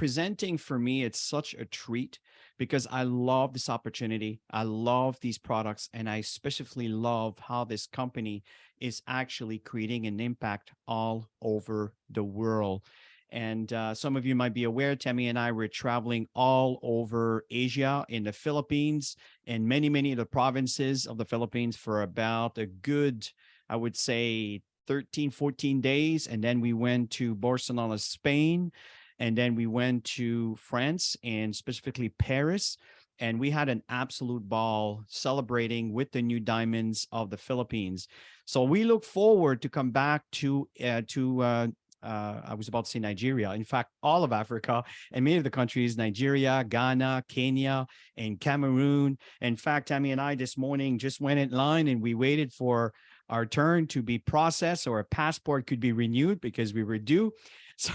presenting for me, it's such a treat because I love this opportunity. I love these products, and I especially love how this company is actually creating an impact all over the world. And some of you might be aware, Tammy and I were traveling all over Asia, in the Philippines, and many of the provinces of the Philippines for about a good, I would say, 13, 14 days. And then we went to Barcelona, Spain. And then we went to France, and specifically Paris. And we had an absolute ball celebrating with the new diamonds of the Philippines. So we look forward to come back to I was about to say Nigeria. In fact, all of Africa and many of the countries, Nigeria, Ghana, Kenya, and Cameroon. In fact, Tammy and I this morning just went in line and we waited for our turn to be processed, or a passport could be renewed because we were due. So,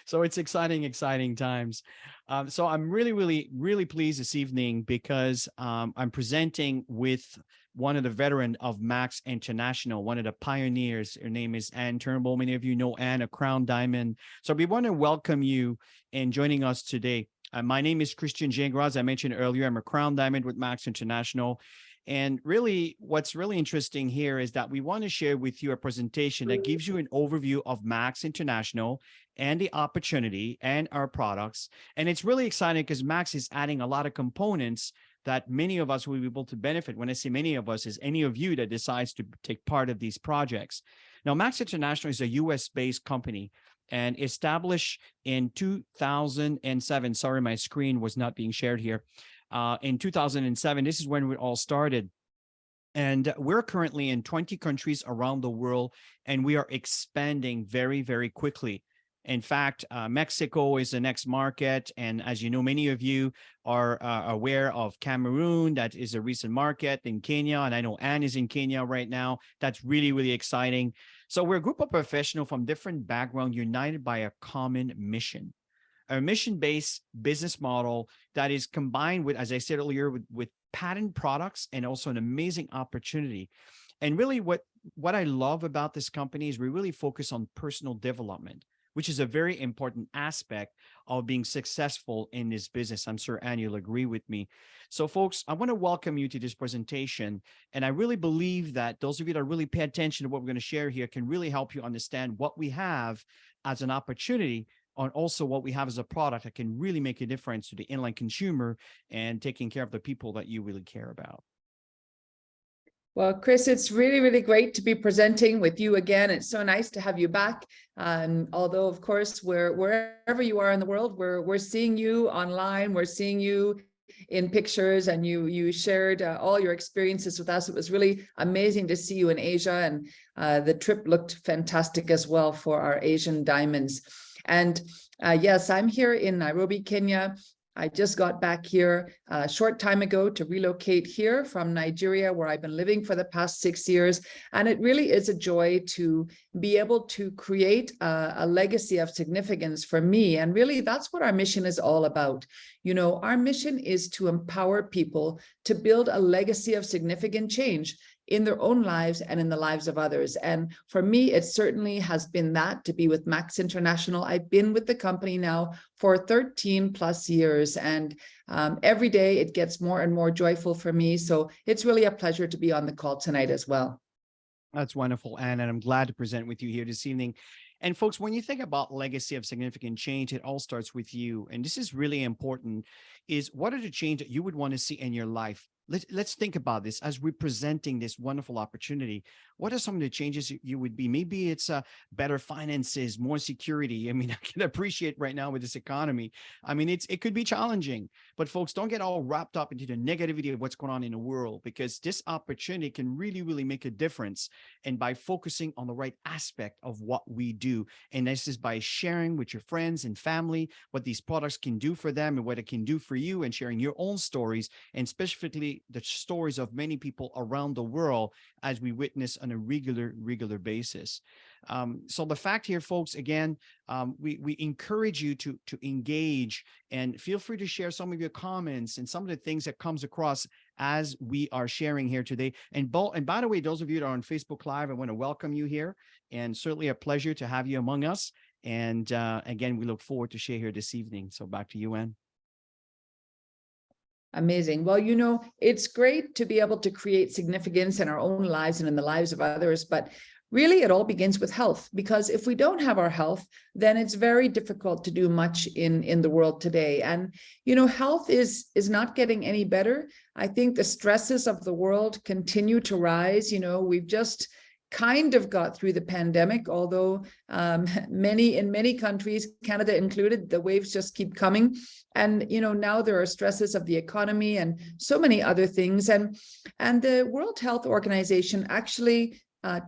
so it's exciting times. So I'm really pleased this evening because I'm presenting with one of the veteran of Max International, one of the pioneers. Her name is Turnbull. Many of you know Anne, a crown diamond. So we want to welcome you in joining us today. My name is Christian Gingras. I mentioned earlier, I'm a crown diamond with Max International. And really, what's really interesting here is that we want to share with you a presentation that gives you an overview of Max International and the opportunity and our products. And it's really exciting because Max is adding a lot of components that many of us will be able to benefit. When I say many of us, is any of you that decides to take part of these projects. Now, Max International is a US-based company and established in 2007. Sorry, my screen was not being shared here. In 2007, this is when we all started. And we're currently in 20 countries around the world, and we are expanding very quickly. In fact, Mexico is the next market. And as you know, many of you are aware of Cameroon. That is a recent market. In Kenya, and I know Anne is in Kenya right now. That's really exciting. So we're a group of professionals from different backgrounds united by a common mission. A mission-based business model that is combined with, as I said earlier, with patent products and also an amazing opportunity. And really what I love about this company is we really focus on personal development, which is a very important aspect of being successful in this business. I'm sure Anne, you'll agree with me. So folks, I want to welcome you to this presentation. And I really believe that those of you that really pay attention to what we're going to share here can really help you understand what we have as an opportunity, on also what we have as a product that can really make a difference to the inland consumer and taking care of the people that you really care about. Well, Chris, it's really great to be presenting with you again. It's so nice to have you back. Although, of course, wherever you are in the world, we're seeing you online. We're seeing you in pictures, and you shared all your experiences with us. It was really amazing to see you in Asia, and the trip looked fantastic as well for our Asian diamonds. And yes, I'm here in Nairobi, Kenya. I just got back here a short time ago to relocate here from Nigeria, where I've been living for the past 6 years. And it really is a joy to be able to create a legacy of significance for me. And really, that's what our mission is all about. You know, our mission is to empower people to build a legacy of significant change in their own lives and in the lives of others. And for me, it certainly has been that, to be with Max International. I've been with the company now for 13 plus years, and every day it gets more and more joyful for me. So it's really a pleasure to be on the call tonight as well. That's wonderful, Anne, and I'm glad to present with you here this evening. And folks, when you think about legacy of significant change, it all starts with you. And this is really important, is what are the changes that you would want to see in your life? Let's think about this as we're presenting this wonderful opportunity. What are some of the changes you would be? Maybe it's better finances, more security. I mean, I can appreciate right now with this economy. I mean, it could be challenging, but folks, don't get all wrapped up into the negativity of what's going on in the world, because this opportunity can really make a difference. And by focusing on the right aspect of what we do, and this is by sharing with your friends and family what these products can do for them and what it can do for you, and sharing your own stories, and specifically the stories of many people around the world as we witness on a regular basis. So the fact here, folks, again, we encourage you to engage, and feel free to share some of your comments and some of the things that comes across as we are sharing here today. And by the way, those of you that are on Facebook Live, I want to welcome you here, and certainly a pleasure to have you among us. And again, we look forward to share here this evening. So back to you, Anne. Amazing. Well, it's great to be able to create significance in our own lives and in the lives of others, but really it all begins with health, because if we don't have our health, then it's very difficult to do much in the world today. And health is not getting any better. I think the stresses of the world continue to rise. We've just kind of got through the pandemic, although in many countries, Canada included, the waves just keep coming. And now there are stresses of the economy and so many other things. And the World Health Organization actually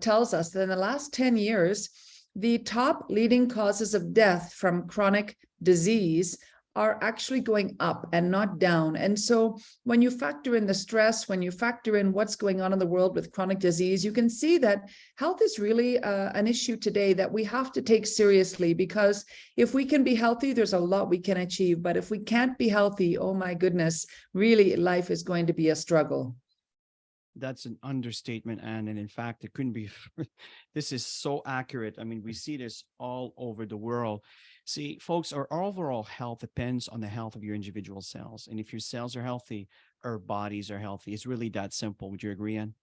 tells us that in the last 10 years, the top leading causes of death from chronic disease are actually going up and not down. And so when you factor in the stress, when you factor in what's going on in the world with chronic disease, you can see that health is really an issue today that we have to take seriously, because if we can be healthy, there's a lot we can achieve. But if we can't be healthy, oh my goodness, really life is going to be a struggle. That's an understatement, Anne. And in fact, it couldn't be. This is so accurate. I mean, we see this all over the world. See, folks, our overall health depends on the health of your individual cells. And if your cells are healthy, our bodies are healthy. It's really that simple. Would you agree, Anne?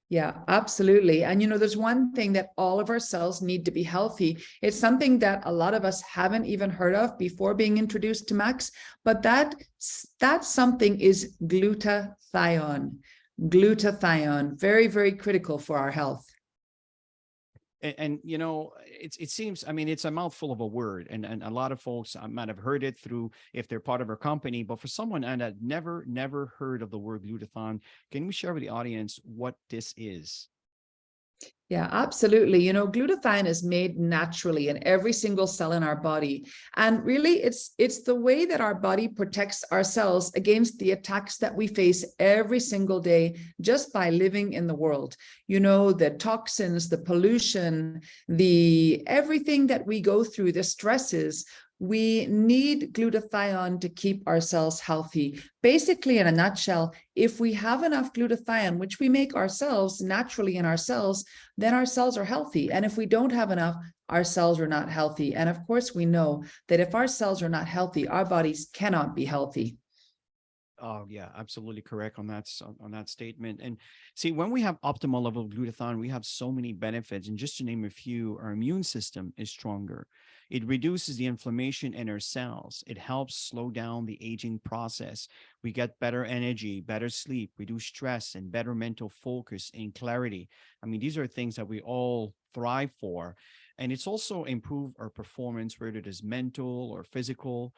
Yeah, absolutely. And there's one thing that all of our cells need to be healthy. It's something that a lot of us haven't even heard of before being introduced to Max, but that something is glutathione. Glutathione, very, very critical for our health. And it seems, I mean, it's a mouthful of a word, and a lot of folks might have heard it through if they're part of our company, but for someone and that never heard of the word glutathione, can we share with the audience what this is? Yeah, absolutely. Glutathione is made naturally in every single cell in our body. And really, it's the way that our body protects our cells against the attacks that we face every single day just by living in the world. The toxins, the pollution, everything that we go through, the stresses. We need glutathione to keep our cells healthy. Basically, in a nutshell, if we have enough glutathione, which we make ourselves naturally in our cells, then our cells are healthy. And if we don't have enough, our cells are not healthy. And of course, we know that if our cells are not healthy, our bodies cannot be healthy. Oh yeah, absolutely correct on that statement. And see, when we have optimal level of glutathione, we have so many benefits. And just to name a few, our immune system is stronger. It reduces the inflammation in our cells. It helps slow down the aging process. We get better energy, better sleep, reduce stress, and better mental focus and clarity. I mean, these are things that we all thrive for. And it's also improve our performance, whether it is mental or physical.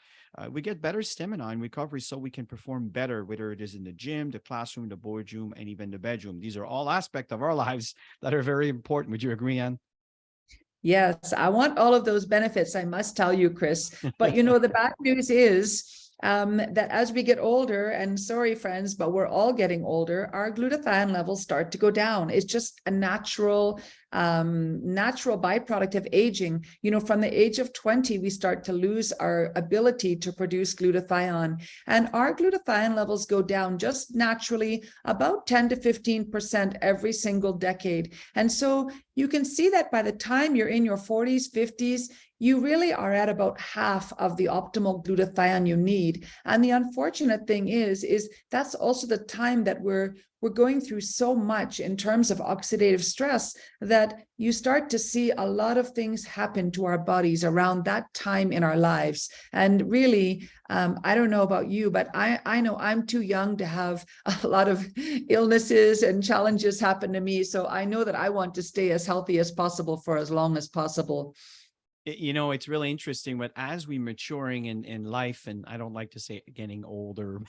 We get better stamina and recovery so we can perform better, whether it is in the gym, the classroom, the boardroom, and even the bedroom. These are all aspects of our lives that are very important. Would you agree, Anne? Yes, I want all of those benefits, I must tell you, Chris. But the bad news is that as we get older, and sorry, friends, but we're all getting older, our glutathione levels start to go down. It's just a natural byproduct of aging. From the age of 20, we start to lose our ability to produce glutathione, and our glutathione levels go down just naturally about 10 to 15% every single decade. And so you can see that by the time you're in your 40s, 50s, you really are at about half of the optimal glutathione you need. And the unfortunate thing is that's also the time that we're going through so much in terms of oxidative stress that you start to see a lot of things happen to our bodies around that time in our lives. And really, I don't know about you, but I know I'm too young to have a lot of illnesses and challenges happen to me. So I know that I want to stay as healthy as possible for as long as possible. It's really interesting, but as we maturing in life, and I don't like to say getting older,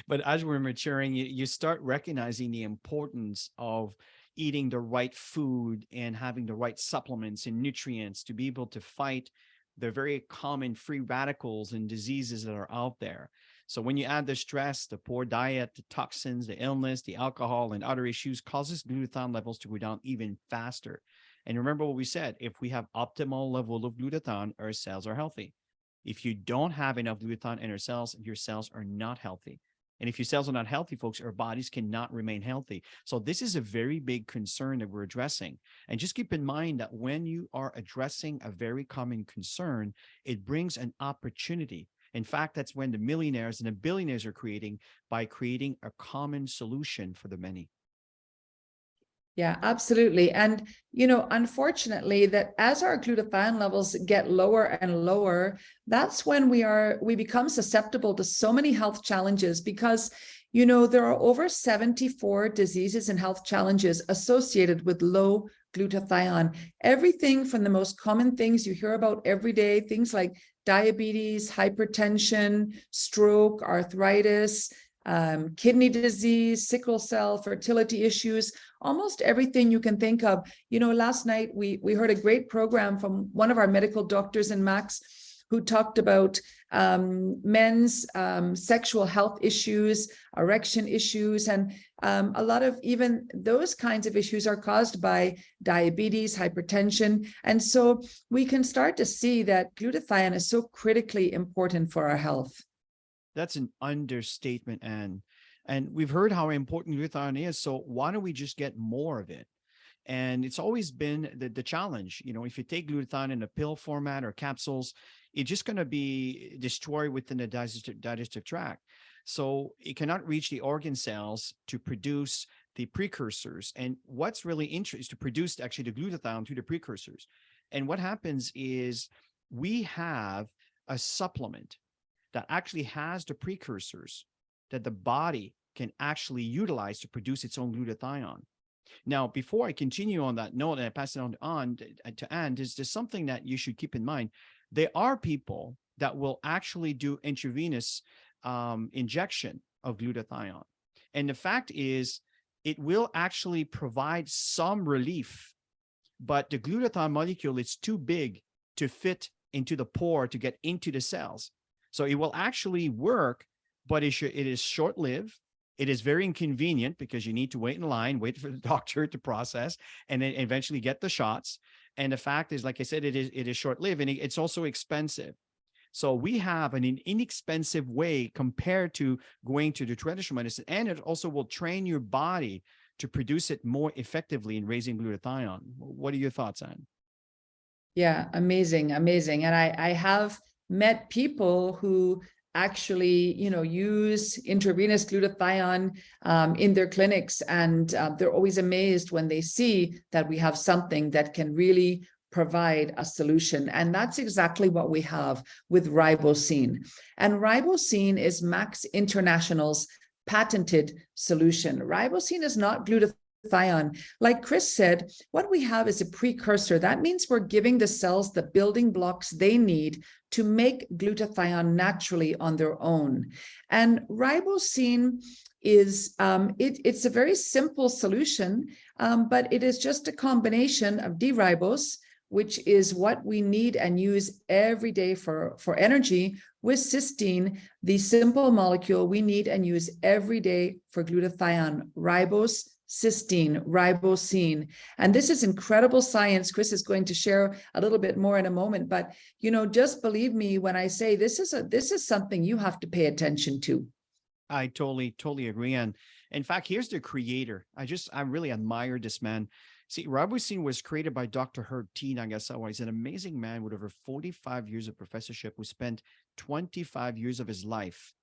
but as we're maturing, you start recognizing the importance of eating the right food and having the right supplements and nutrients to be able to fight the very common free radicals and diseases that are out there. So when you add the stress, the poor diet, the toxins, the illness, the alcohol, and other issues causes glutathione levels to go down even faster. And remember what we said, if we have optimal level of glutathione, our cells are healthy. If you don't have enough glutathione in your cells are not healthy. And if your cells are not healthy, folks, our bodies cannot remain healthy. So this is a very big concern that we're addressing. And just keep in mind that when you are addressing a very common concern, it brings an opportunity. In fact, that's when the millionaires and the billionaires are creating, by creating a common solution for the many. Yeah, absolutely. And, you know, unfortunately, that as our glutathione levels get lower and lower, that's when we become susceptible to so many health challenges because, you know, there are over 74 diseases and health challenges associated with low glutathione. Everything from the most common things you hear about every day, things like diabetes, hypertension, stroke, arthritis, kidney disease, sickle cell, fertility issues, almost everything you can think of. You know, last night we heard a great program from one of our medical doctors in Max who talked about men's sexual health issues, erection issues, and a lot of even those kinds of issues are caused by diabetes, hypertension. And so we can start to see that glutathione is so critically important for our health. That's an understatement, and we've heard how important glutathione is. So why don't we just get more of it? And it's always been the challenge. You know, if you take glutathione in a pill format or capsules, it's just going to be destroyed within the digestive tract. So it cannot reach the organ cells to produce the precursors. And what's really interesting is to produce actually the glutathione through the precursors. And what happens is we have a supplement that actually has the precursors that the body can actually utilize to produce its own glutathione. Now, before I continue on that note and I pass it on to Anne, there's something that you should keep in mind. There are people that will actually do intravenous injection of glutathione. And the fact is, it will actually provide some relief, but the glutathione molecule is too big to fit into the pore to get into the cells. So it will actually work, but it is short-lived. It is very inconvenient because you need to wait in line, wait for the doctor to process, and then eventually get the shots. And the fact is, like I said, it is short-lived, and it's also expensive. So we have an inexpensive way compared to going to the traditional medicine, and it also will train your body to produce it more effectively in raising glutathione. What are your thoughts, Anne? Yeah, amazing, amazing. And I have met people who actually, you know, use intravenous glutathione in their clinics, and they're always amazed when they see that we have something that can really provide a solution. And that's exactly what we have with ribosine. And ribosine is Max International's patented solution. Ribosine is not glutathione. Like Chris said, what we have is a precursor. That means we're giving the cells the building blocks they need to make glutathione naturally on their own. And ribosine is, it's a very simple solution, but it is just a combination of D-ribose, which is what we need and use every day for energy, with cysteine, the simple molecule we need and use every day for glutathione, ribose, cysteine, ribosine. And this is incredible science. Chris is going to share a little bit more in a moment, but, you know, just believe me when I say this is something you have to pay attention to. I totally agree. And in fact, here's the creator. I really admire this man. See, ribosine was created by Dr. Herb T. Nagasawa. He's an amazing man with over 45 years of professorship who spent 25 years of his life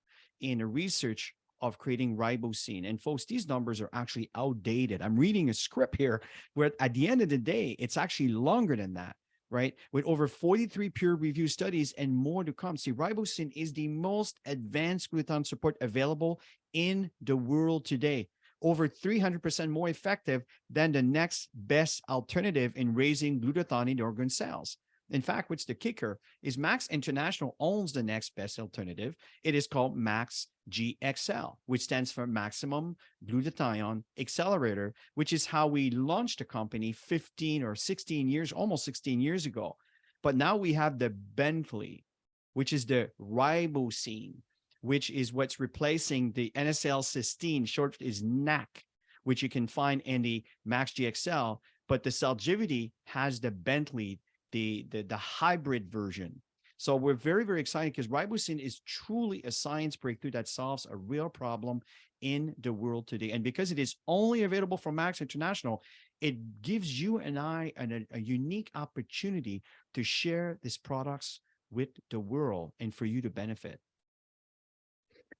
in research of creating ribosine. And folks, these numbers are actually outdated. I'm reading a script here where at the end of the day, it's actually longer than that, right? With over 43 peer-reviewed studies and more to come. See, ribosine is the most advanced glutathione support available in the world today. Over 300% more effective than the next best alternative in raising glutathione in organ cells. In fact, what's the kicker is Max International owns the next best alternative. It is called Max GXL, which stands for Maximum Glutathione Accelerator, which is how we launched the company 15 or 16 years, almost 16 years ago. But now we have the Bentley, which is the ribosine, which is what's replacing the NSL cysteine, short is NAC, which you can find in the Max GXL. But the Celgivity has the Bentley, the hybrid version. So we're very, very excited because ribosine is truly a science breakthrough that solves a real problem in the world today. And because it is only available from Max International, it gives you and I a unique opportunity to share these products with the world and for you to benefit.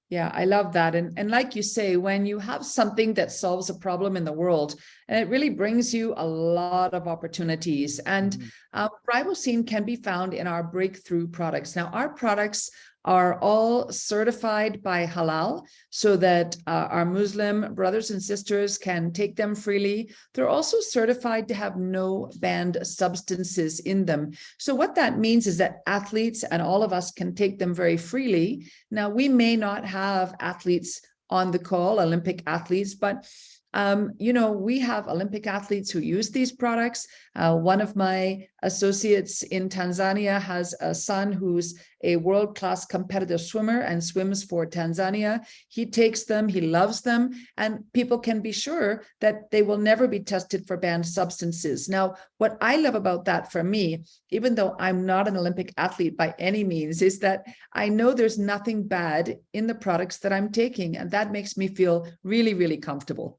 Yeah, I love that. And like you say, when you have something that solves a problem in the world, and it really brings you a lot of opportunities. And Mhm. ribosine can be found in our breakthrough products. Now, our products are all certified by halal so that our Muslim brothers and sisters can take them freely. They're also certified to have no banned substances in them. So what that means is that athletes and all of us can take them very freely. Now, we may not have athletes on the call, Olympic athletes, but we have Olympic athletes who use these products. One of my associates in Tanzania has a son who's a world-class competitive swimmer and swims for Tanzania. He takes them, he loves them, and people can be sure that they will never be tested for banned substances. Now, what I love about that for me, even though I'm not an Olympic athlete by any means, is that I know there's nothing bad in the products that I'm taking, and that makes me feel really, really comfortable.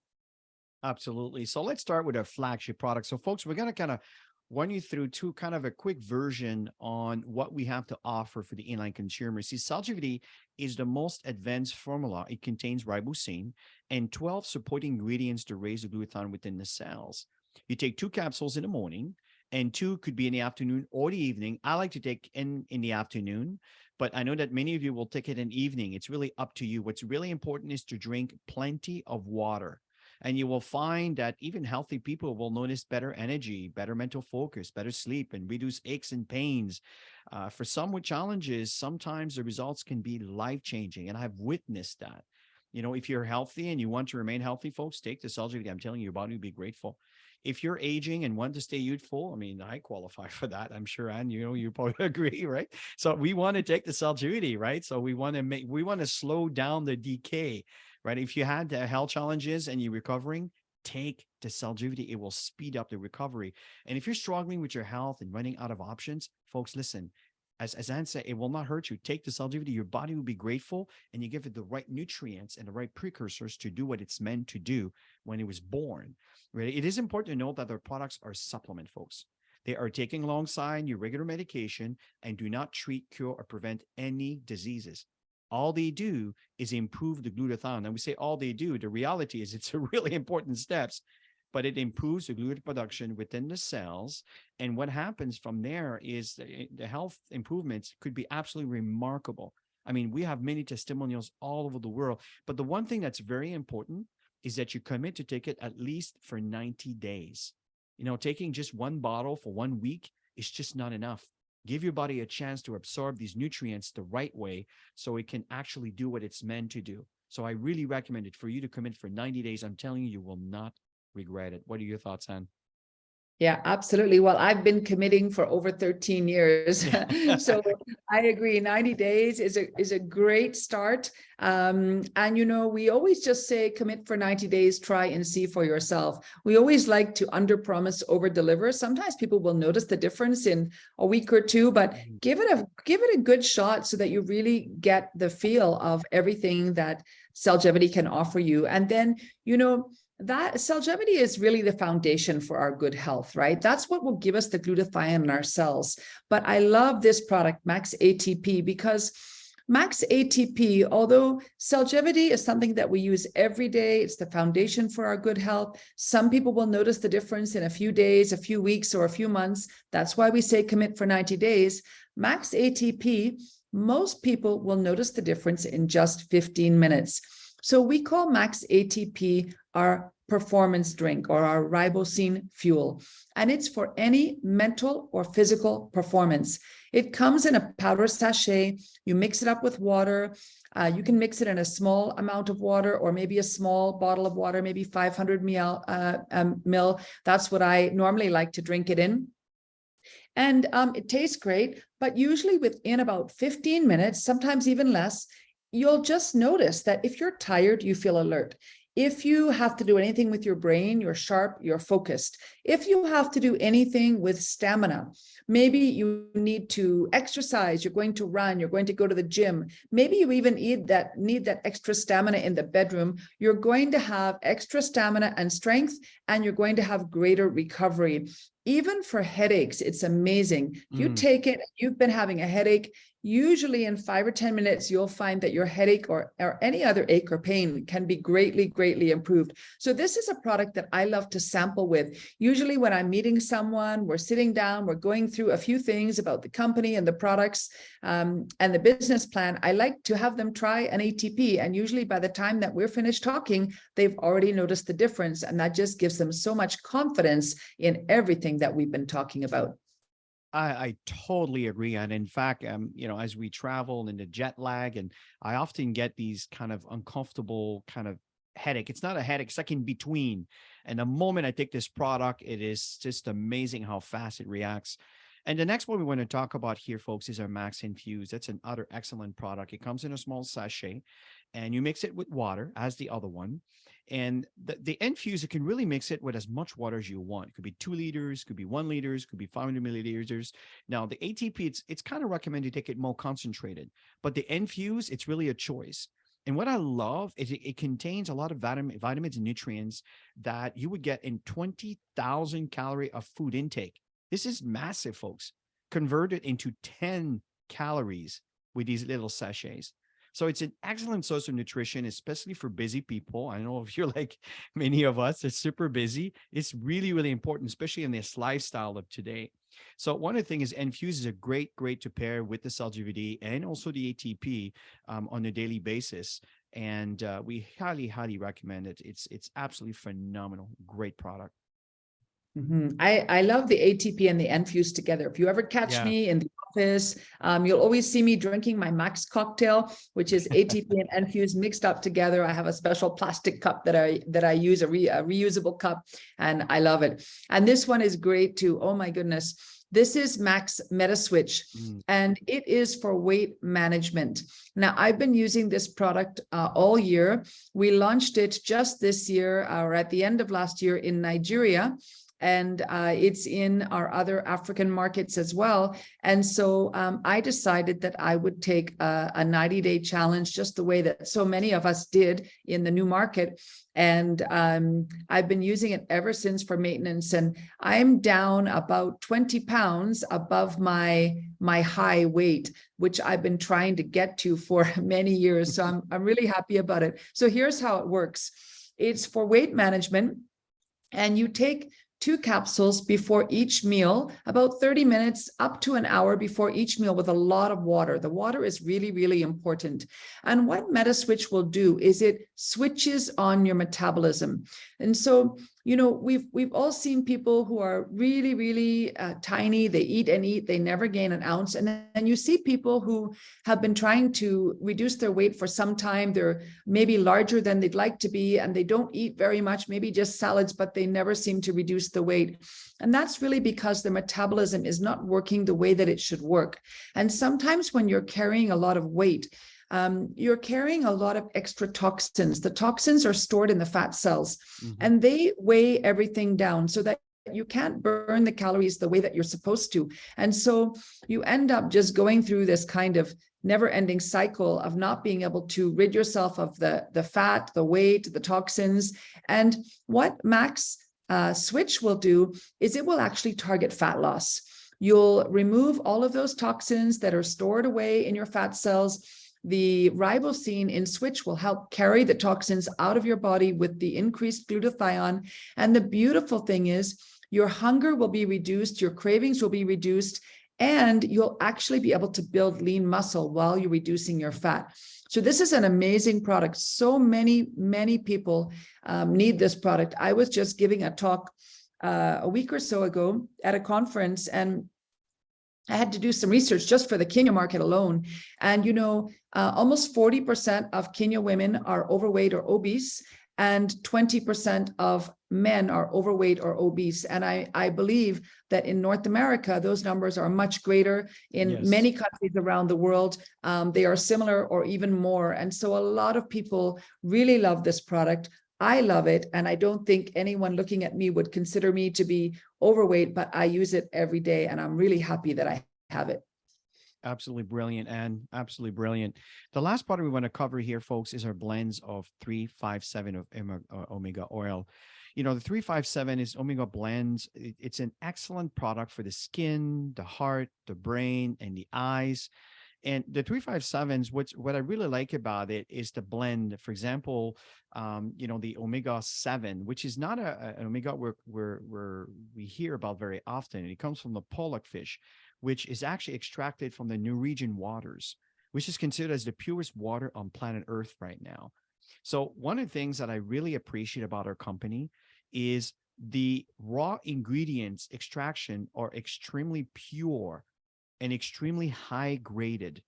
Absolutely. So let's start with our flagship product. So, folks, we're going to kind of run you through two kind of a quick version on what we have to offer for the inline consumer. See, Salgivity is the most advanced formula. It contains ribosine and 12 supporting ingredients to raise the glutathione within the cells. You take 2 capsules in the morning, and 2 could be in the afternoon or the evening. I like to take in the afternoon, but I know that many of you will take it in the evening. It's really up to you. What's really important is to drink plenty of water. And you will find that even healthy people will notice better energy, better mental focus, better sleep, and reduce aches and pains. For some with challenges, sometimes the results can be life changing. And I've witnessed that. You know, if you're healthy and you want to remain healthy, folks, take the Celgivity. I'm telling you, your body will be grateful. If you're aging and want to stay youthful, I mean, I qualify for that. I'm sure, Anne, you probably agree, right? So we want to take the Celgivity, right? So we want to slow down the decay, right? If you had health challenges and you're recovering, take the Celgivity. It will speed up the recovery. And if you're struggling with your health and running out of options, folks, listen. As Anne said, it will not hurt you. Take the Celgivity. Your body will be grateful, and you give it the right nutrients and the right precursors to do what it's meant to do when it was born. Right? It is important to note that their products are supplement, folks. They are taken alongside your regular medication and do not treat, cure, or prevent any diseases. All they do is improve the glutathione. And we say all they do. The reality is it's a really important steps, but it improves the glutathione production within the cells. And what happens from there is the health improvements could be absolutely remarkable. I mean, we have many testimonials all over the world. But the one thing that's very important is that you commit to take it at least for 90 days. You know, taking just one bottle for 1 week is just not enough. Give your body a chance to absorb these nutrients the right way so it can actually do what it's meant to do. So I really recommend it for you to commit for 90 days. I'm telling you, you will not regret it. What are your thoughts, Anne? Yeah, absolutely. Well, I've been committing for over 13 years. So I agree. 90 days is a great start. And we always just say commit for 90 days, try and see for yourself. We always like to under promise, over deliver. Sometimes people will notice the difference in a week or two, but give it a good shot so that you really get the feel of everything that Celgivity can offer you. And then, that Celgivity is really the foundation for our good health, right? That's what will give us the glutathione in our cells. But I love this product, Max ATP, because Max ATP, although Celgivity is something that we use every day, it's the foundation for our good health. Some people will notice the difference in a few days, a few weeks, or a few months. That's why we say commit for 90 days. Max ATP, most people will notice the difference in just 15 minutes. So we call Max ATP our performance drink or our ribosine fuel. And it's for any mental or physical performance. It comes in a powder sachet. You mix it up with water. You can mix it in a small amount of water or maybe a small bottle of water, maybe 500 ml. That's what I normally like to drink it in. And it tastes great, but usually within about 15 minutes, sometimes even less, you'll just notice that if you're tired, you feel alert. If you have to do anything with your brain, you're sharp, you're focused. If you have to do anything with stamina, maybe you need to exercise, you're going to run, you're going to go to the gym. Maybe you even need that extra stamina in the bedroom. You're going to have extra stamina and strength, and you're going to have greater recovery. Even for headaches, it's amazing. You take it, you've been having a headache, usually in 5 or 10 minutes, you'll find that your headache or any other ache or pain can be greatly, greatly improved. So this is a product that I love to sample with. Usually when I'm meeting someone, we're sitting down, we're going through a few things about the company and the products and the business plan. I like to have them try an ATP. And usually by the time that we're finished talking, they've already noticed the difference. And that just gives them so much confidence in everything that we've been talking about. I totally agree. And in fact, as we travel in the jet lag, and I often get these kind of uncomfortable kind of headache. It's not a headache, it's like in between. And the moment I take this product, it is just amazing how fast it reacts. And the next one we want to talk about here, folks, is our Max Infuse. That's another excellent product. It comes in a small sachet, and you mix it with water as the other one. And the Infuse, you can really mix it with as much water as you want. It could be 2 liters, could be 1 liters, could be 500 milliliters. Now, the ATP, it's kind of recommended to take it more concentrated, but the Infuse, it's really a choice. And what I love is it contains a lot of vitamins and nutrients that you would get in 20,000 calorie of food intake. This is massive, folks. Converted into 10 calories with these little sachets. So it's an excellent source of nutrition, especially for busy people. I know if you're like many of us, it's super busy. It's really, really important, especially in this lifestyle of today. So one of the things is Infuse is a great to pair with the CellGVD and also the ATP on a daily basis. And we highly recommend it. It's absolutely phenomenal. Great product. I love the ATP and the Infuse together. If you ever catch me in the office, you'll always see me drinking my Max cocktail, which is ATP and Infuse mixed up together. I have a special plastic cup that I use, a reusable cup, and I love it. And this one is great too. Oh my goodness. This is Max MetaSwitch, and it is for weight management. Now, I've been using this product all year. We launched it just this year or at the end of last year in Nigeria. And it's in our other African markets as well. And so I decided that I would take a 90-day challenge, just the way that so many of us did in the new market. And I've been using it ever since for maintenance. And I'm down about 20 pounds above my high weight, which I've been trying to get to for many years. So I'm really happy about it. So here's how it works. It's for weight management. And you take 2 capsules before each meal, about 30 minutes up to an hour before each meal, with a lot of water. The water is really, really important. And what MetaSwitch will do is it switches on your metabolism. And so, we've all seen people who are really, really tiny. They eat and eat, they never gain an ounce. And then you see people who have been trying to reduce their weight for some time. They're maybe larger than they'd like to be, and they don't eat very much, maybe just salads, but they never seem to reduce the weight. And that's really because their metabolism is not working the way that it should work. And sometimes when you're carrying a lot of weight, you're carrying a lot of extra toxins. The toxins are stored in the fat cells, and they weigh everything down so that you can't burn the calories the way that you're supposed to. And so you end up just going through this kind of never-ending cycle of not being able to rid yourself of the fat, the weight, the toxins. And what Max Switch will do is it will actually target fat loss. You'll remove all of those toxins that are stored away in your fat cells. The ribosine in Switch will help carry the toxins out of your body with the increased glutathione. And the beautiful thing is your hunger will be reduced, your cravings will be reduced, and you'll actually be able to build lean muscle while you're reducing your fat. So this is an amazing product. So many people need this product. I was just giving a talk a week or so ago at a conference, and I had to do some research just for the Kenya market alone. And, almost 40% of Kenya women are overweight or obese, and 20% of men are overweight or obese. And I believe that in North America, those numbers are much greater. In many countries around the world, they are similar or even more. And so a lot of people really love this product. I love it. And I don't think anyone looking at me would consider me to be overweight, but I use it every day. And I'm really happy that I have it. Absolutely brilliant, and absolutely brilliant. The last part we want to cover here, folks, is our blends of 357 of omega oil. You know, the 357 is omega blends. It's an excellent product for the skin, the heart, the brain, and the eyes. And the 357s, what I really like about it is the blend. For example, you know, the omega-7, which is not an omega we hear about very often. It comes from the pollock fish, which is actually extracted from the Norwegian waters, which is considered as the purest water on planet Earth right now. So one of the things that I really appreciate about our company is the raw ingredients extraction are extremely pure and extremely high graded.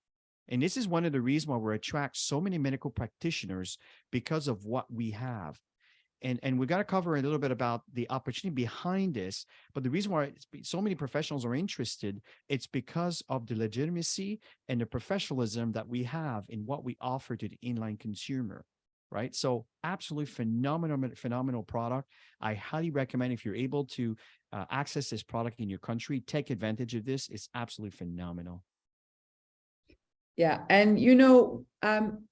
And this is one of the reasons why we attract so many medical practitioners, because of what we have. And we got to cover a little bit about the opportunity behind this. But the reason why so many professionals are interested, it's because of the legitimacy and the professionalism that we have in what we offer to the inline consumer, right? So absolutely phenomenal product. I highly recommend, if you're able to access this product in your country, take advantage of this. It's absolutely phenomenal. Yeah. And, you know,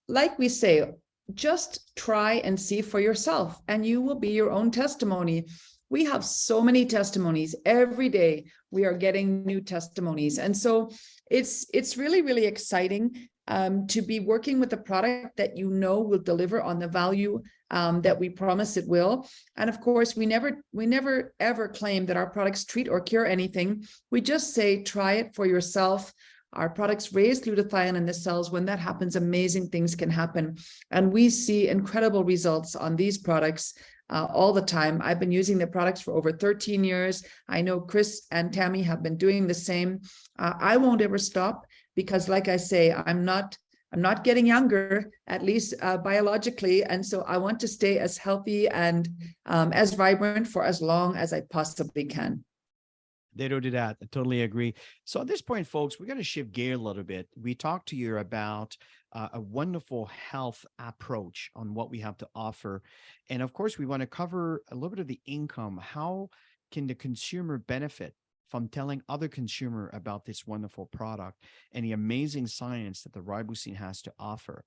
like we say, just try and see for yourself, and you will be your own testimony. We have so many testimonies every day. We are getting new testimonies. And so it's really, really exciting to be working with a product that you know will deliver on the value that we promise it will. And of course, we never ever claim that our products treat or cure anything. We just say, try it for yourself. Our products raise glutathione in the cells. When that happens, amazing things can happen. And we see incredible results on these products all the time. I've been using the products for over 13 years. I know Chris and Tammy have been doing the same. I won't ever stop, because like I say, I'm not getting younger, at least biologically. And so I want to stay as healthy and as vibrant for as long as I possibly can. They don't do that. I totally agree. So at this point, folks, we're going to shift gear a little bit. We talked to you about a wonderful health approach on what we have to offer. And of course, we want to cover a little bit of the income. How can the consumer benefit from telling other consumer about this wonderful product and the amazing science that the ribosine has to offer?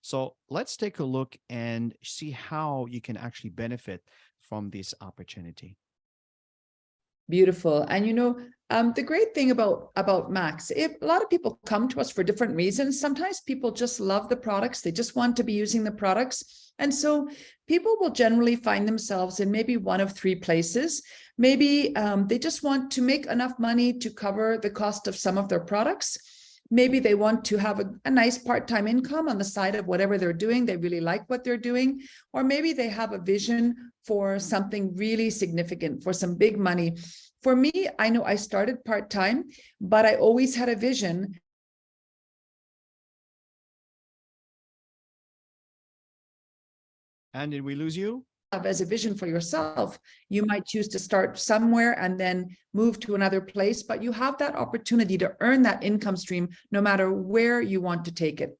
So let's take a look and see how you can actually benefit from this opportunity. Beautiful. And you know, the great thing about Max, a lot of people come to us for different reasons. Sometimes people just love the products. They just want to be using the products. And so people will generally find themselves in maybe one of three places. Maybe they just want to make enough money to cover the cost of some of their products. Maybe they want to have a nice part-time income on the side of whatever they're doing. They really like what they're doing. Or maybe they have a vision for something really significant, for some big money. For me, I know I started part-time, but I always had a vision. And did we lose you? As a vision for yourself, you might choose to start somewhere and then move to another place, but you have that opportunity to earn that income stream no matter where you want to take it.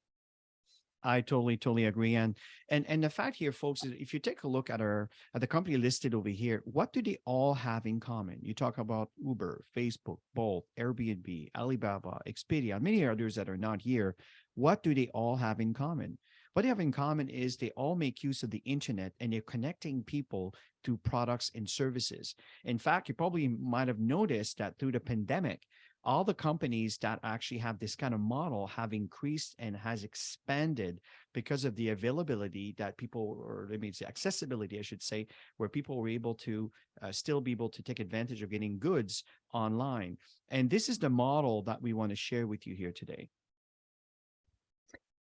I totally agree. And the fact here, folks, is if you take a look at the company listed over here, what do they all have in common? You talk about Uber, Facebook, Bolt, Airbnb, Alibaba, Expedia, many others that are not here. What do they all have in common? What they have in common is they all make use of the internet, and they're connecting people to products and services. In fact, you probably might have noticed that through the pandemic, all the companies that actually have this kind of model have increased and has expanded because of the availability that people, or let me say accessibility, I should say, where people were able to still be able to take advantage of getting goods online. And this is the model that we want to share with you here today.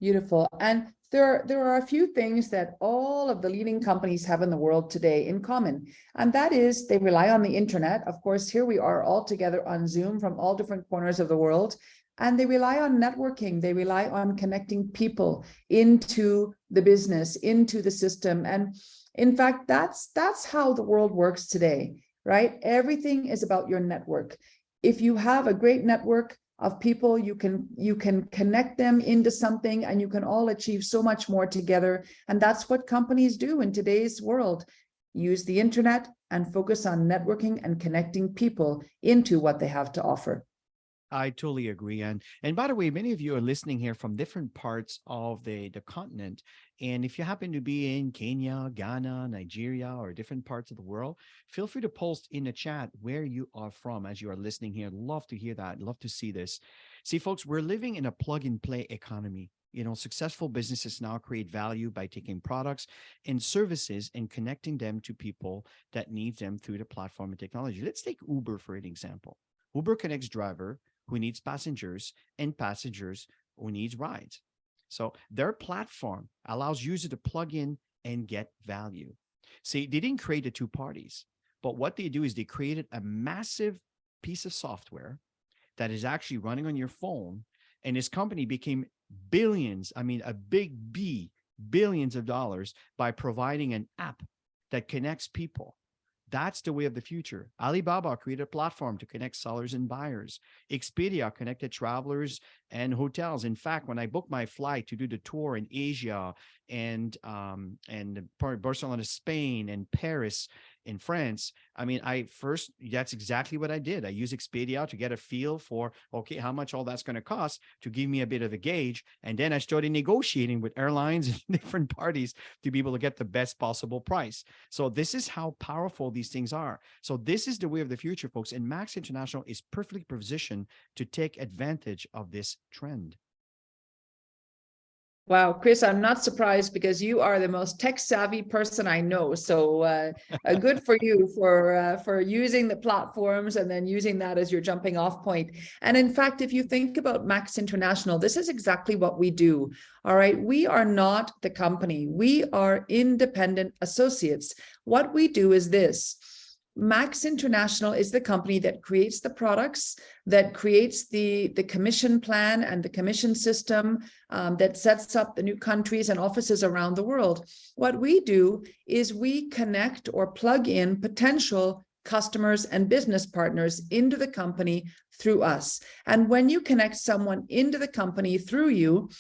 Beautiful. And there are a few things that all of the leading companies have in the world today in common. And that is they rely on the internet. Of course, here we are all together on Zoom from all different corners of the world. And they rely on networking. They rely on connecting people into the business, into the system. And in fact, that's how the world works today, right? Everything is about your network. If you have a great network, of people. You can connect them into something, and you can all achieve so much more together. And that's what companies do in today's world. Use the internet and focus on networking and connecting people into what they have to offer. I totally agree. And by the way, many of you are listening here from different parts of the continent. And if you happen to be in Kenya, Ghana, Nigeria, or different parts of the world, feel free to post in the chat where you are from as you are listening here. Love to hear that. Love to see this. See, folks, we're living in a plug and play economy. Successful businesses now create value by taking products and services and connecting them to people that need them through the platform and technology. Let's take Uber for an example. Uber connects driver who needs passengers and passengers who needs rides. So their platform allows users to plug in and get value. See, they didn't create the two parties, but what they do is they created a massive piece of software that is actually running on your phone. And this company became billions, I mean, a big B, billions of dollars by providing an app that connects people. That's the way of the future. Alibaba created a platform to connect sellers and buyers. Expedia connected travelers and hotels. In fact, when I booked my flight to do the tour in Asia and Barcelona, Spain, and Paris in France, I mean, that's exactly what I did. I used Expedia to get a feel for, okay, how much all that's going to cost to give me a bit of a gauge. And then I started negotiating with airlines and different parties to be able to get the best possible price. So this is how powerful these things are. So this is the way of the future, folks. And Max International is perfectly positioned to take advantage of this trend. Wow, Chris, I'm not surprised because you are the most tech savvy person I know. So good for you for using the platforms and then using that as your jumping off point. And in fact, if you think about Max International, this is exactly what we do. All right, we are not the company. We are independent associates. What we do is this. Max International is the company that creates the products, that creates the commission plan and the commission system, that sets up the new countries and offices around the world. What we do is we connect or plug in potential customers and business partners into the company through us. And when you connect someone into the company through you,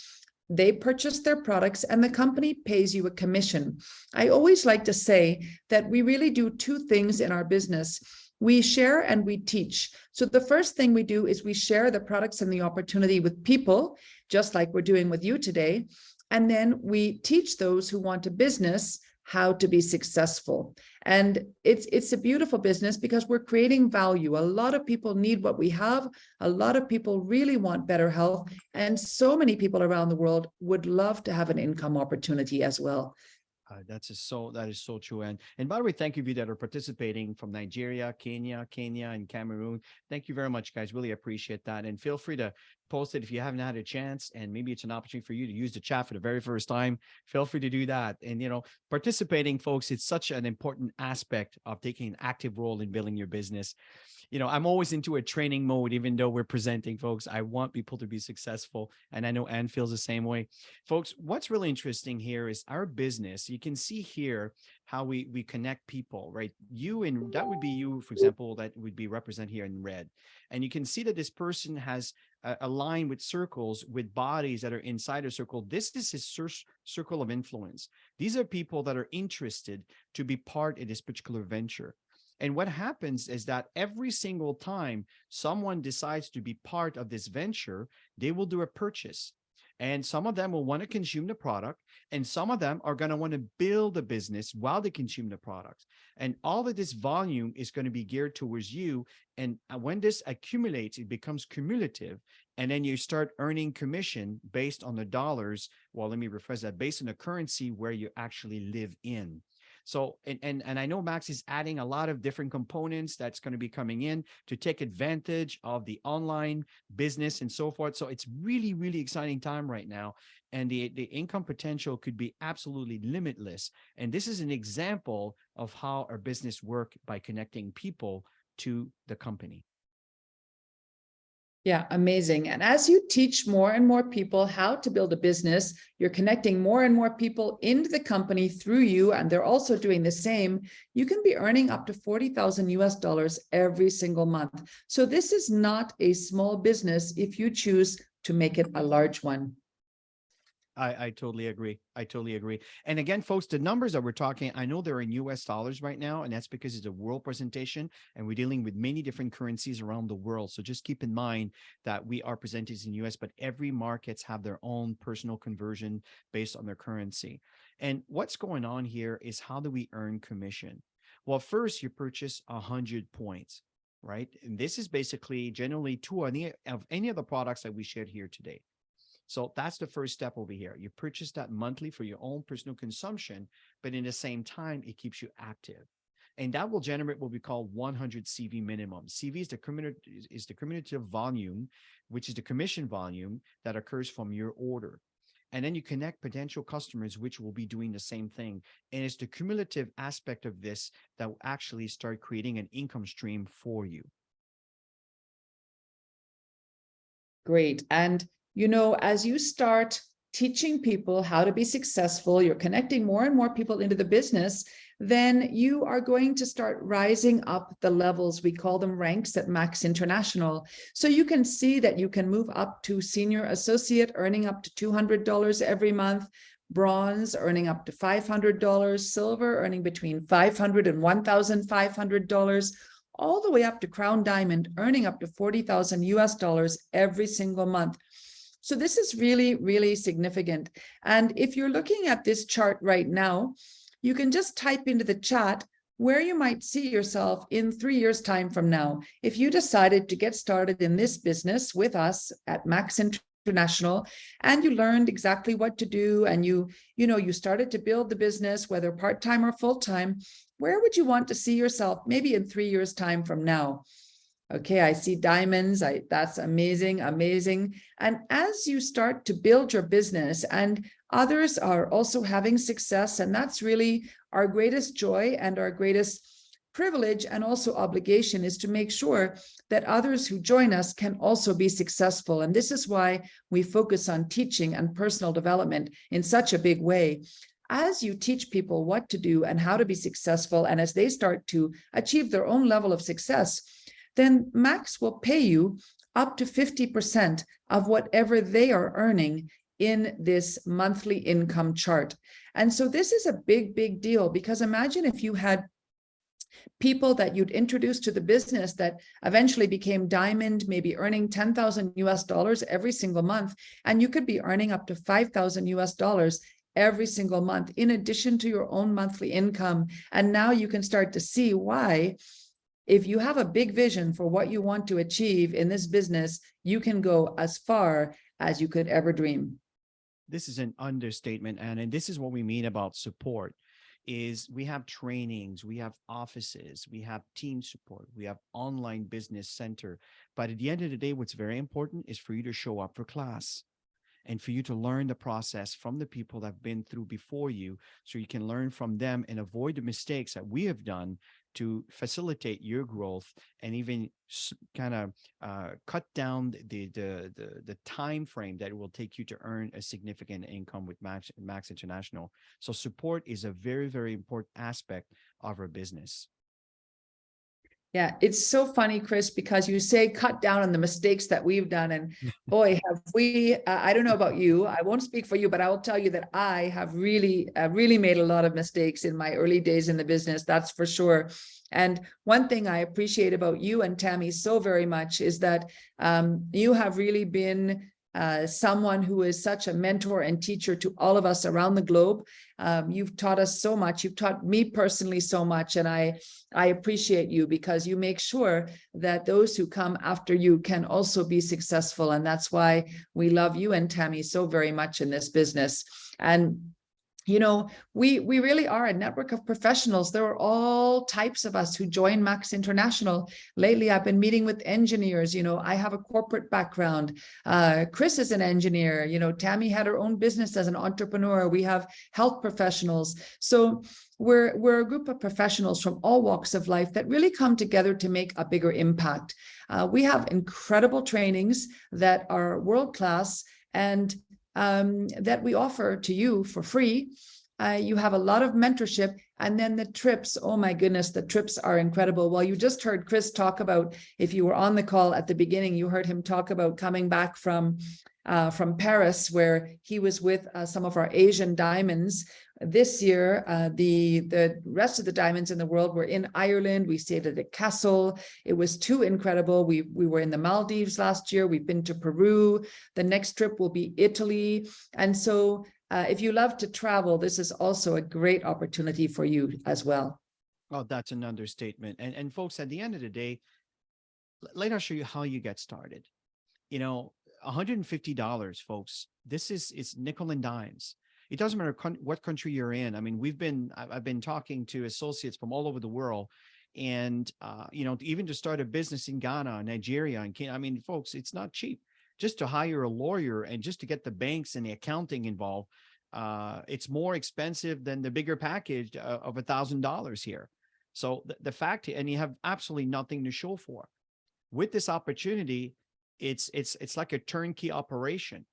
they purchase their products and the company pays you a commission. I always like to say that we really do two things in our business. We share and we teach. So the first thing we do is we share the products and the opportunity with people, just like we're doing with you today. And then we teach those who want a business how to be successful. And it's a beautiful business because we're creating value. A lot of people need what we have. A lot of people really want better health. And so many people around the world would love to have an income opportunity as well. That is so true. And by the way, thank you of you that are participating from Nigeria, Kenya, and Cameroon. Thank you very much, guys. Really appreciate that. And feel free to post it if you haven't had a chance. And maybe it's an opportunity for you to use the chat for the very first time. Feel free to do that. And participating, folks, it's such an important aspect of taking an active role in building your business. I'm always into a training mode, even though we're presenting, folks. I want people to be successful. And I know Anne feels the same way. Folks, what's really interesting here is our business. You can see here how we connect people, right? That would be you, for example, that would be represented here in red. And you can see that this person has a line with circles with bodies that are inside a circle. This is his circle of influence. These are people that are interested to be part of this particular venture. And what happens is that every single time someone decides to be part of this venture, they will do a purchase. And some of them will want to consume the product, and some of them are going to want to build a business while they consume the product. And all of this volume is going to be geared towards you. And when this accumulates, it becomes cumulative. And then you start earning commission based on the dollars. Well, let me rephrase that, based on the currency where you actually live in. So, and I know Max is adding a lot of different components that's going to be coming in to take advantage of the online business and so forth. So it's really, really exciting time right now. And the income potential could be absolutely limitless. And this is an example of how our business work by connecting people to the company. Yeah, amazing. And as you teach more and more people how to build a business, you're connecting more and more people into the company through you, and they're also doing the same. You can be earning up to 40,000 US dollars every single month. So this is not a small business if you choose to make it a large one. I totally agree. I totally agree. And again, folks, the numbers that we're talking, I know they're in US dollars right now, and that's because it's a world presentation and we're dealing with many different currencies around the world. So just keep in mind that we are presented in US, but every markets have their own personal conversion based on their currency. And what's going on here is how do we earn commission? Well, first you purchase 100 points, right? And this is basically generally two of any of the products that we shared here today. So that's the first step over here. You purchase that monthly for your own personal consumption, but in the same time, it keeps you active. And that will generate what we call 100 CV minimum. CV is the cumulative volume, which is the commission volume that occurs from your order. And then you connect potential customers, which will be doing the same thing. And it's the cumulative aspect of this that will actually start creating an income stream for you. Great. And, you know, as you start teaching people how to be successful, you're connecting more and more people into the business, then you are going to start rising up the levels. We call them ranks at Max International. So you can see that you can move up to senior associate, earning up to $200 every month, bronze, earning up to $500, silver, earning between $500 and $1,500, all the way up to crown diamond, earning up to 40,000 US dollars every single month. So this is really, really significant. And if you're looking at this chart right now, you can just type into the chat where you might see yourself in 3 years' time from now. If you decided to get started in this business with us at Max International, and you learned exactly what to do, and you started to build the business, whether part-time or full-time, where would you want to see yourself maybe in 3 years' time from now? Okay, I see diamonds. That's amazing, amazing. And as you start to build your business and others are also having success, and that's really our greatest joy and our greatest privilege and also obligation, is to make sure that others who join us can also be successful. And this is why we focus on teaching and personal development in such a big way. As you teach people what to do and how to be successful, and as they start to achieve their own level of success, then Max will pay you up to 50% of whatever they are earning in this monthly income chart. And so this is a big, big deal, because imagine if you had people that you'd introduce to the business that eventually became diamond, maybe earning 10,000 US dollars every single month, and you could be earning up to 5,000 US dollars every single month, in addition to your own monthly income. And now you can start to see why, if you have a big vision for what you want to achieve in this business, you can go as far as you could ever dream. This is an understatement, Anna, and this is what we mean about support. Is we have trainings, we have offices, we have team support, we have online business center. But at the end of the day, what's very important is for you to show up for class and for you to learn the process from the people that have been through before you, so you can learn from them and avoid the mistakes that we have done to facilitate your growth, and even kind of cut down the time frame that it will take you to earn a significant income with Max International. So support is a very, very important aspect of our business. Yeah, it's so funny, Chris, because you say cut down on the mistakes that we've done. And boy, have we, I don't know about you, I won't speak for you, but I will tell you that I have really made a lot of mistakes in my early days in the business, that's for sure. And one thing I appreciate about you and Tammy so very much is that you have really been someone who is such a mentor and teacher to all of us around the globe. You've taught us so much. You've taught me personally so much. And I appreciate you, because you make sure that those who come after you can also be successful. And that's why we love you and Tammy so very much in this business. And you know, we really are a network of professionals. There are all types of us who join Max International. Lately, I've been meeting with engineers. You know, I have a corporate background. Chris is an engineer. You know, Tammy had her own business as an entrepreneur. We have health professionals. So we're a group of professionals from all walks of life that really come together to make a bigger impact. We have incredible trainings that are world class, and that we offer to you for free. You have a lot of mentorship, and then the trips. Oh my goodness, the trips are incredible. Well, you just heard Chris talk about, if you were on the call at the beginning, you heard him talk about coming back from Paris, where he was with some of our Asian diamonds. This year, the rest of the diamonds in the world were in Ireland. We stayed at a castle. It was too incredible. We were in the Maldives last year. We've been to Peru. The next trip will be Italy. And so if you love to travel, this is also a great opportunity for you as well. Oh, that's an understatement. And folks, at the end of the day, let us show you how you get started. You know, $150, folks. This is it's nickel and dimes. It doesn't matter what country you're in. I mean, I've been talking to associates from all over the world, and you know, even to start a business in Ghana, Nigeria, and Kenya. I mean, folks, it's not cheap. Just to hire a lawyer and just to get the banks and the accounting involved, it's more expensive than the bigger package of $1,000 here. So the fact, and you have absolutely nothing to show for. With this opportunity, it's like a turnkey operation.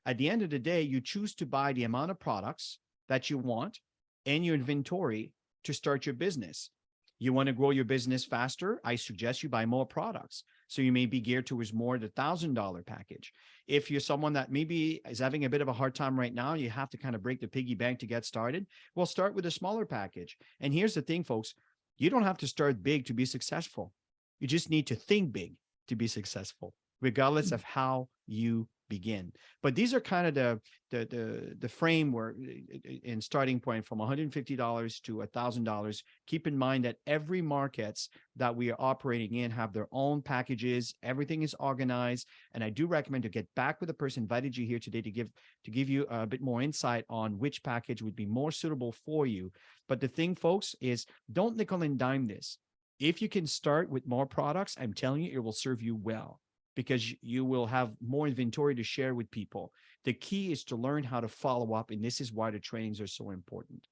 At the end of the day, you choose to buy the amount of products that you want and your inventory to start your business. You want to grow your business faster? I suggest you buy more products. So you may be geared towards more the $1,000 package. If you're someone that maybe is having a bit of a hard time right now, you have to kind of break the piggy bank to get started. Well, start with a smaller package. And here's the thing, folks, you don't have to start big to be successful. You just need to think big to be successful, regardless of how you begin. But these are kind of the framework and starting point from $150 to $1,000. Keep in mind that every markets that we are operating in have their own packages. Everything is organized, and I do recommend to get back with the person invited you here today to give you a bit more insight on which package would be more suitable for you. But the thing, folks, is don't nickel and dime this. If you can start with more products, I'm telling you, it will serve you well, because you will have more inventory to share with people. The key is to learn how to follow up, and this is why the trainings are so important.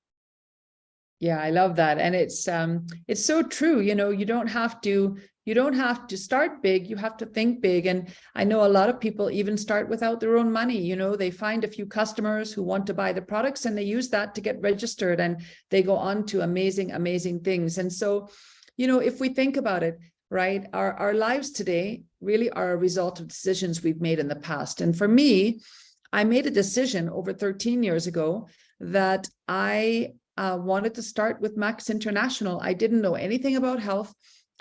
Yeah, I love that. And it's so true. You know, you don't have to start big, you have to think big. And I know a lot of people even start without their own money. You know, they find a few customers who want to buy the products, and they use that to get registered, and they go on to amazing, amazing things. And so, you know, if we think about it, right, our lives today really are a result of decisions we've made in the past. And for me, I made a decision over 13 years ago that I wanted to start with Max International. I didn't know anything about health.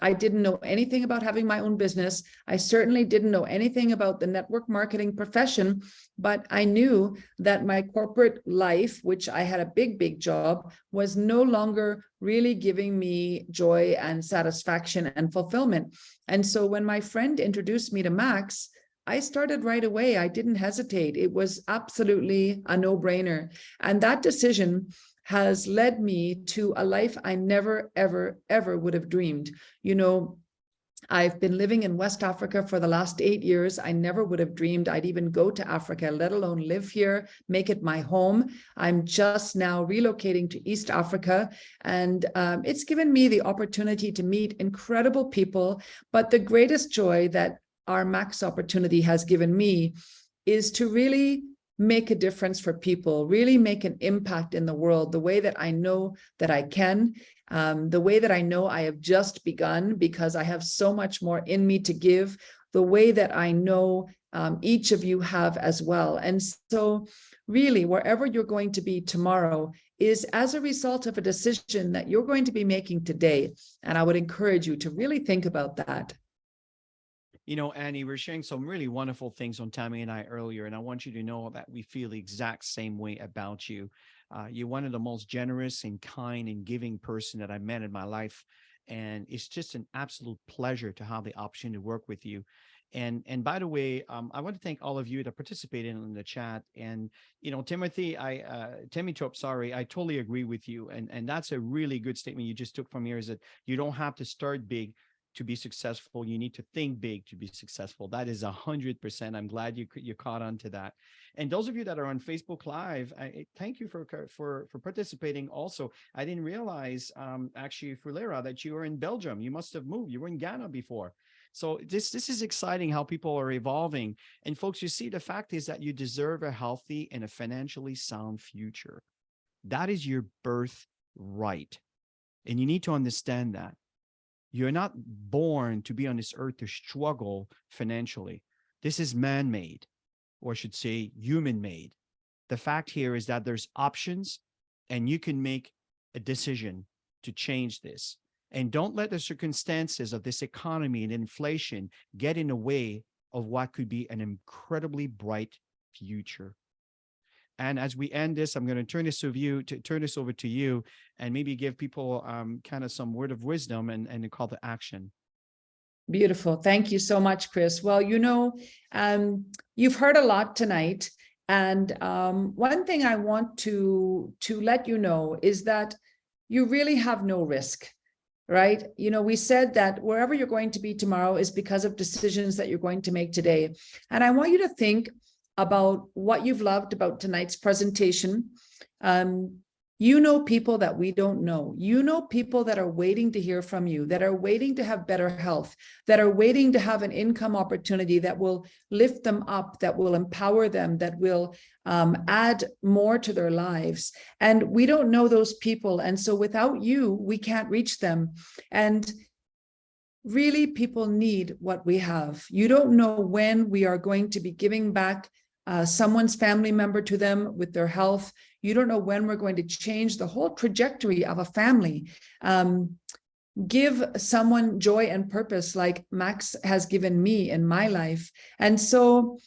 I didn't know anything about having my own business. I certainly didn't know anything about the network marketing profession, but I knew that my corporate life, which I had a big, big job, was no longer really giving me joy and satisfaction and fulfillment. And so when my friend introduced me to Max, I started right away. I didn't hesitate. It was absolutely a no-brainer. And that decision has led me to a life I never, ever, ever would have dreamed. You know, I've been living in West Africa for the last 8 years. I never would have dreamed I'd even go to Africa, let alone live here, make it my home. I'm just now relocating to East Africa, and it's given me the opportunity to meet incredible people. But the greatest joy that our Max opportunity has given me is to really make a difference for people, really make an impact in the world the way that I know that I can, the way that I know I have just begun, because I have so much more in me to give, the way that I know each of you have as well. And so really, wherever you're going to be tomorrow is as a result of a decision that you're going to be making today. And I would encourage you to really think about that. You know, Annie, we're sharing some really wonderful things on Tammy and I earlier, and I want you to know that we feel the exact same way about you. You're one of the most generous and kind and giving person that I met in my life, and it's just an absolute pleasure to have the opportunity to work with you. And by the way, I want to thank all of you that participated in the chat. And Timothy, Timmy Trop, sorry, I totally agree with you. And that's a really good statement you just took from here, is that you don't have to start big to be successful. You need to think big to be successful. That is 100%. I'm glad you caught on to that. And those of you that are on Facebook Live, thank you for participating. Also, I didn't realize, actually, Fulera, that you were in Belgium. You must have moved. You were in Ghana before. So this is exciting how people are evolving. And folks, you see, the fact is that you deserve a healthy and a financially sound future. That is your birthright. And you need to understand that. You're not born to be on this earth to struggle financially. This is man-made, or I should say human-made. The fact here is that there's options, and you can make a decision to change this. And don't let the circumstances of this economy and inflation get in the way of what could be an incredibly bright future. And as we end this, I'm going to turn this over to you, and maybe give people kind of some word of wisdom and a call to action. Beautiful. Thank you so much, Chris. Well, you've heard a lot tonight. And one thing I want to let you know is that you really have no risk. Right? We said that wherever you're going to be tomorrow is because of decisions that you're going to make today. And I want you to think about what you've loved about tonight's presentation. People that we don't know. People that are waiting to hear from you, that are waiting to have better health, that are waiting to have an income opportunity that will lift them up, that will empower them, that will add more to their lives. And we don't know those people. And so without you, we can't reach them. And really, people need what we have. You don't know when we are going to be giving back someone's family member to them with their health. You don't know when we're going to change the whole trajectory of a family. Give someone joy and purpose like Max has given me in my life. And so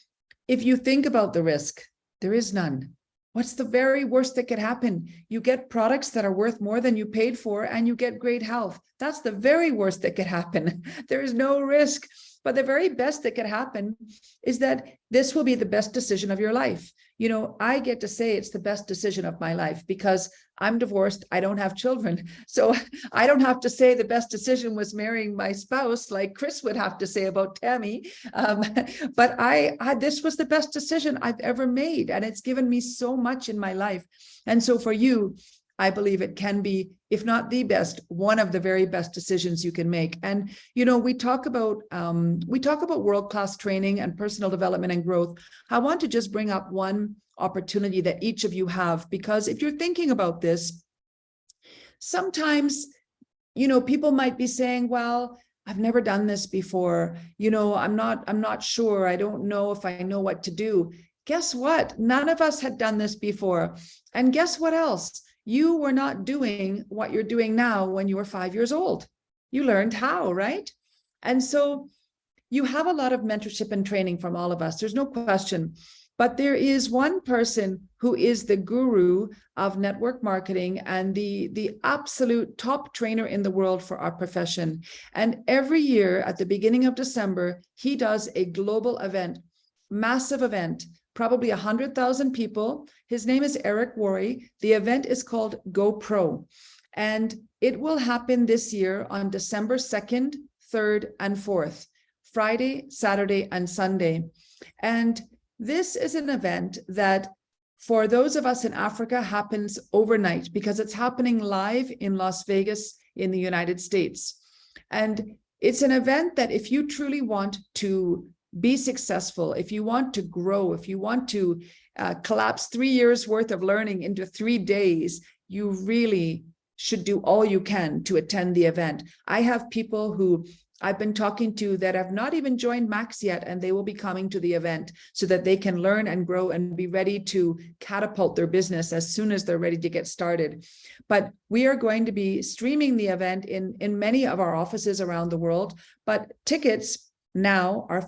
if you think about the risk, there is none. What's the very worst that could happen? You get products that are worth more than you paid for, and you get great health. That's the very worst that could happen. There is no risk. But the very best that could happen is that this will be the best decision of your life. I get to say it's the best decision of my life because I'm divorced. I don't have children. So I don't have to say the best decision was marrying my spouse like Chris would have to say about Tammy. But this was the best decision I've ever made. And it's given me so much in my life. And so for you, I believe it can be, if not the best, one of the very best decisions you can make. And, we talk about world-class training and personal development and growth. I want to just bring up one opportunity that each of you have, because if you're thinking about this, sometimes, people might be saying, well, I've never done this before. I'm not sure. I don't know if I know what to do. Guess what? None of us had done this before. And guess what else? You were not doing what you're doing now when you were 5 years old. You learned how, right? And so you have a lot of mentorship and training from all of us. There's no question. But there is one person who is the guru of network marketing and the absolute top trainer in the world for our profession. And every year at the beginning of December, he does a global event, massive event, probably 100,000 people. His name is Eric Worre. The event is called Go Pro. And it will happen this year on December 2nd, 3rd, and 4th, Friday, Saturday, and Sunday. And this is an event that, for those of us in Africa, happens overnight because it's happening live in Las Vegas in the United States. And it's an event that if you truly want to be successful, if you want to grow, if you want to collapse 3 years worth of learning into 3 days, you really should do all you can to attend the event. I have people who I've been talking to that have not even joined Max yet, and they will be coming to the event so that they can learn and grow and be ready to catapult their business as soon as they're ready to get started. But we are going to be streaming the event in many of our offices around the world, but tickets now are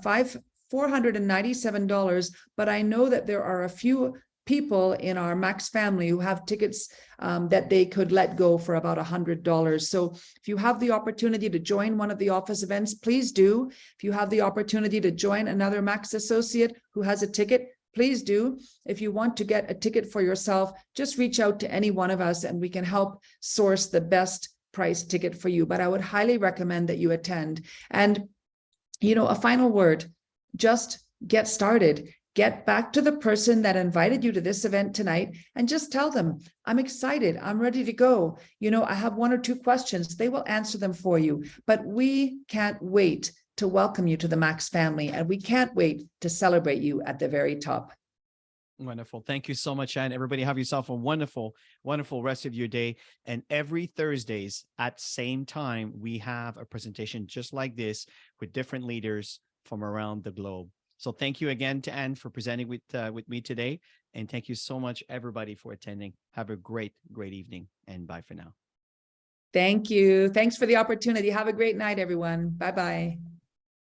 $497, but I know that there are a few people in our Max family who have tickets that they could let go for about $100. So if you have the opportunity to join one of the office events, please do. If you have the opportunity to join another Max associate who has a ticket, please do. If you want to get a ticket for yourself, just reach out to any one of us and we can help source the best price ticket for you. But I would highly recommend that you attend. And, you know, a final word, just get started. Get back to the person that invited you to this event tonight and just tell them, I'm excited, I'm ready to go. You know, I have 1 or 2 questions. They will answer them for you, but we can't wait to welcome you to the Max family, and we can't wait to celebrate you at the very top. Wonderful. Thank you so much, Anne. Everybody have yourself a wonderful, wonderful rest of your day. And every Thursdays at same time, we have a presentation just like this with different leaders from around the globe. So thank you again to Anne for presenting with me today. And thank you so much, everybody, for attending. Have a great, great evening, and bye for now. Thank you. Thanks for the opportunity. Have a great night, everyone. Bye-bye.